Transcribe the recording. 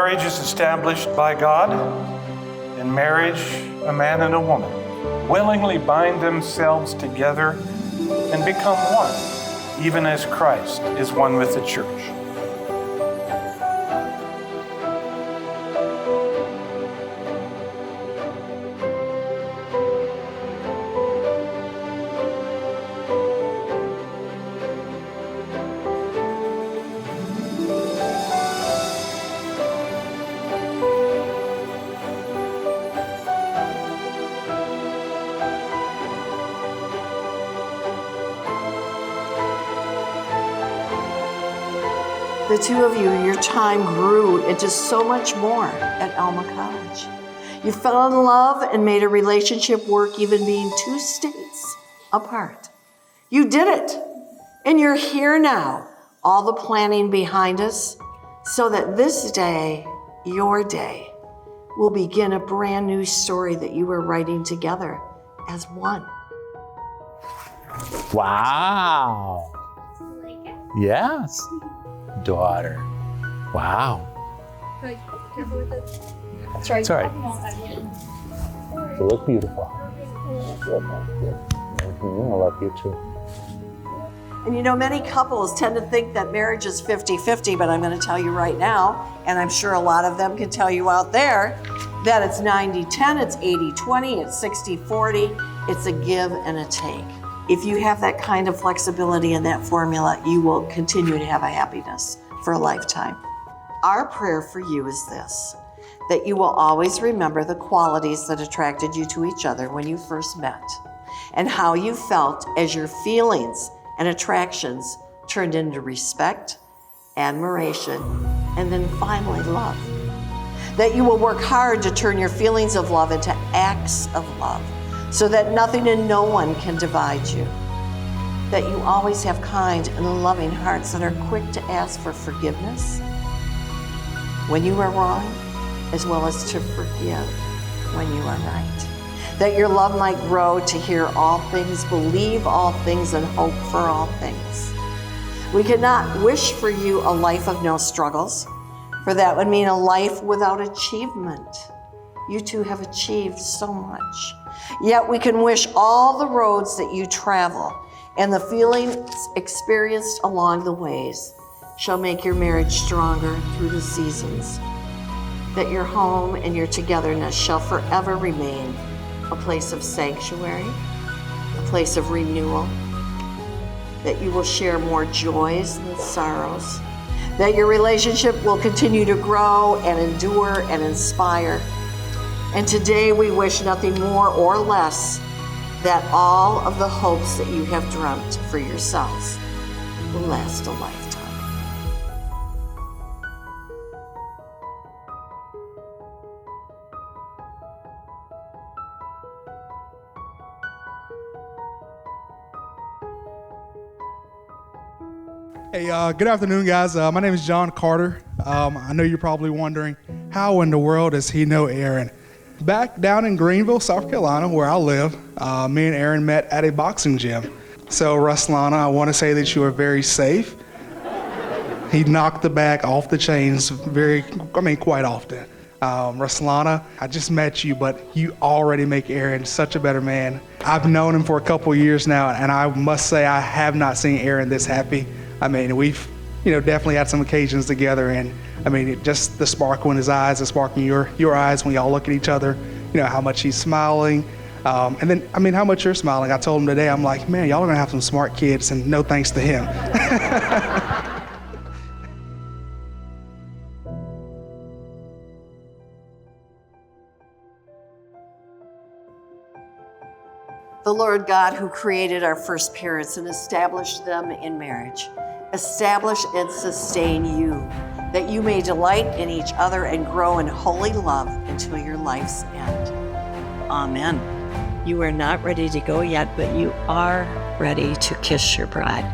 Marriage is established by God. In marriage, a man and a woman willingly bind themselves together and become one, even as Christ is one with the church. The two of you, your time grew into so much more at Alma College. You fell in love and made a relationship work, even being 2 states apart. You did it, and you're here now, all the planning behind us, so that this day, your day, will begin a brand new story that you were writing together as one. Wow. Yes. Daughter. Wow. Careful with it. It's all right. You look beautiful. I love you too. And you know, many couples tend to think that marriage is 50-50, but I'm going to tell you right now, and I'm sure a lot of them can tell you out there, that it's 90-10, it's 80-20, it's 60-40, it's a give and a take. If you have that kind of flexibility in that formula, you will continue to have a happiness for a lifetime. Our prayer for you is this, that you will always remember the qualities that attracted you to each other when you first met, and how you felt as your feelings and attractions turned into respect, admiration, and then finally love. That you will work hard to turn your feelings of love into acts of love, so that nothing and no one can divide you. That you always have kind and loving hearts that are quick to ask for forgiveness when you are wrong, as well as to forgive when you are right. That your love might grow to hear all things, believe all things, and hope for all things. We cannot wish for you a life of no struggles, for that would mean a life without achievement. You two have achieved so much. Yet we can wish all the roads that you travel and the feelings experienced along the ways shall make your marriage stronger through the seasons. That your home and your togetherness shall forever remain a place of sanctuary, a place of renewal. That you will share more joys than sorrows. That your relationship will continue to grow and endure and inspire. And today we wish nothing more or less that all of the hopes that you have dreamt for yourselves will last a lifetime. Hey, good afternoon, guys. My name is John Carter. I know you're probably wondering, how in the world does he know Aaron? Back down in Greenville, South Carolina, where I live, me and Aaron met at a boxing gym. So, Ruslana, I want to say that you are very safe. He knocked the bag off the chains quite often. Ruslana, I just met you, but you already make Aaron such a better man. I've known him for a couple years now, and I must say I have not seen Aaron this happy. I mean, we've definitely had some occasions together, and I mean, just the sparkle in his eyes, the sparkle in your eyes when y'all look at each other, how much he's smiling. And then, I mean, how much you're smiling. I told him today, I'm like, man, y'all are gonna have some smart kids, and no thanks to him. The Lord God who created our first parents and established them in marriage, establish and sustain you, that you may delight in each other and grow in holy love until your life's end. Amen. You are not ready to go yet, but you are ready to kiss your bride.